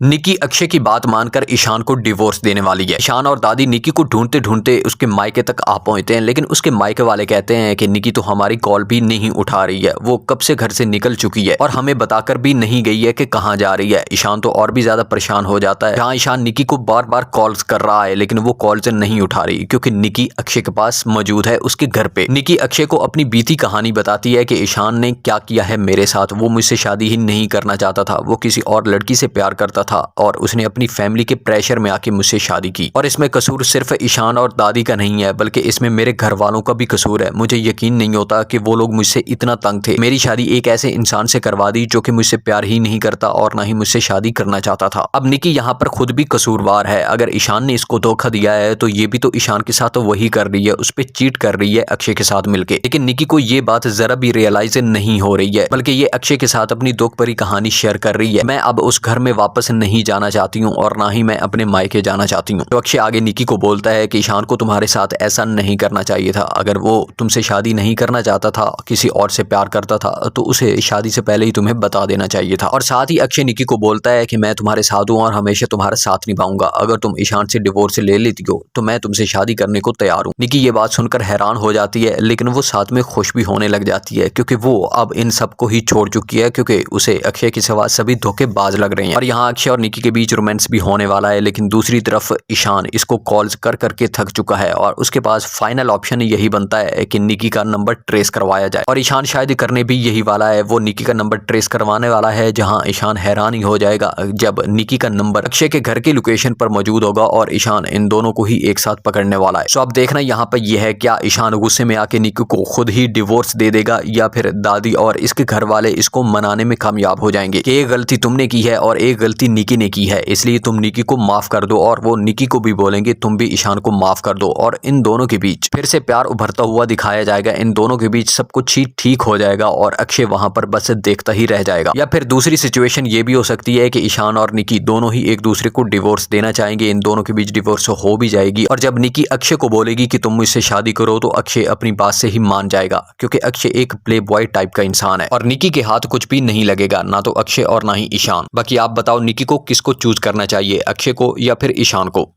निकी अक्षय की बात मानकर ईशान को डिवोर्स देने वाली है। ईशान और दादी निकी को ढूंढते ढूंढते उसके मायके तक आ पहुंचते हैं, लेकिन उसके मायके वाले कहते हैं कि निकी तो हमारी कॉल भी नहीं उठा रही है, वो कब से घर से निकल चुकी है और हमें बताकर भी नहीं गई है कि कहाँ जा रही है। ईशान तो और भी ज्यादा परेशान हो जाता है। जहाँ ईशान निकी को बार बार कॉल्स कर रहा है, लेकिन वो कॉल्स नहीं उठा रही क्योंकि निकी अक्षय के पास मौजूद है उसके घर पे। निकी अक्षय को अपनी बीती कहानी बताती है कि ईशान ने क्या किया है मेरे साथ। वो मुझसे शादी ही नहीं करना चाहता था, वो किसी और लड़की से प्यार करता था और उसने अपनी फैमिली के प्रेशर में आके मुझसे शादी की। और इसमें कसूर सिर्फ ईशान और दादी का नहीं है, बल्कि इसमें मेरे घर वालों का भी कसूर है। मुझे यकीन नहीं होता कि वो लोग मुझसे इतना तंग थे। मेरी शादी एक ऐसे इंसान से करवा दी जो कि मुझसे प्यार ही नहीं करता और ना ही मुझसे शादी करना चाहता था। अब निकी यहाँ पर खुद भी कसूरवार है। अगर ईशान ने इसको धोखा दिया है तो ये भी तो ईशान के साथ वही कर रही है, उस पर चीट कर रही है अक्षय के साथ मिलकर। लेकिन निकी को ये बात जरा भी रियलाइज नहीं हो रही है, बल्कि ये अक्षय के साथ अपनी दुख भरी कहानी शेयर कर रही है। मैं अब उस घर में वापस नहीं जाना चाहती हूँ और ना ही मैं अपने मायके जाना चाहती हूँ। तो अक्षय आगे निकी को बोलता है कि ईशान को तुम्हारे साथ ऐसा नहीं करना चाहिए था। अगर वो तुमसे शादी नहीं करना चाहता था, किसी और से प्यार करता था, तो उसे शादी से पहले ही तुम्हें बता देना चाहिए था। और साथ ही अक्षय निकी को बोलता है कि मैं तुम्हारे साथ हूँ और हमेशा तुम्हारा साथ निभाऊंगा। अगर तुम ईशान से डिवोर्स ले लेती हो तो मैं तुमसे शादी करने को तैयार हूँ। निकी ये बात सुनकर हैरान हो जाती है, लेकिन वो साथ में खुश भी होने लग जाती है क्योंकि वो अब इन सबको ही छोड़ चुकी है, क्योंकि उसे अक्षय के सिवा सभी धोखेबाज लग रहे हैं। और यहाँ अक्षय और निकी के बीच रोमांस भी होने वाला है, लेकिन दूसरी तरफ ईशान इसको कॉल्स कर करके थक चुका है और उसके पास फाइनल ऑप्शन यही बनता है कि निकी का नंबर ट्रेस करवाया जाए। और ईशान शायद करने भी यही वाला है, वो निकी का नंबर ट्रेस करवाने वाला है। जहां ईशान हैरान ही हो जाएगा जब निकी का नंबर अक्षय के घर के लोकेशन पर मौजूद होगा और ईशान इन दोनों को ही एक साथ पकड़ने वाला है। सो अब देखना यहाँ पर यह है, क्या ईशान गुस्से में आके निकी को खुद ही डिवोर्स दे देगा या फिर दादी और इसके घर वाले इसको मनाने में कामयाब हो जाएंगे कि एक गलती तुमने की है और एक गलती निकी ने की है, इसलिए तुम निकी को माफ कर दो। और वो निकी को भी बोलेंगे तुम भी ईशान को माफ कर दो और इन दोनों के बीच फिर से प्यार उभरता हुआ दिखाया जाएगा। इन दोनों के बीच सब कुछ ही ठीक हो जाएगा और अक्षय वहां पर बस देखता ही रह जाएगा। या फिर दूसरी सिचुएशन ये भी हो सकती है कि ईशान और निकी दोनों ही एक दूसरे को डिवोर्स देना चाहेंगे, इन दोनों के बीच डिवोर्स हो भी जाएगी और जब निकी अक्षय को बोलेगी कि तुम मुझसे शादी करो तो अक्षय अपनी बात से ही मान जाएगा, क्योंकि अक्षय एक प्ले बॉय टाइप का इंसान है और निकी के हाथ कुछ भी नहीं लगेगा, ना तो अक्षय और ना ही ईशान। बाकी आप बताओ निकी को किसको चूज करना चाहिए, अक्षय को या फिर ईशान को।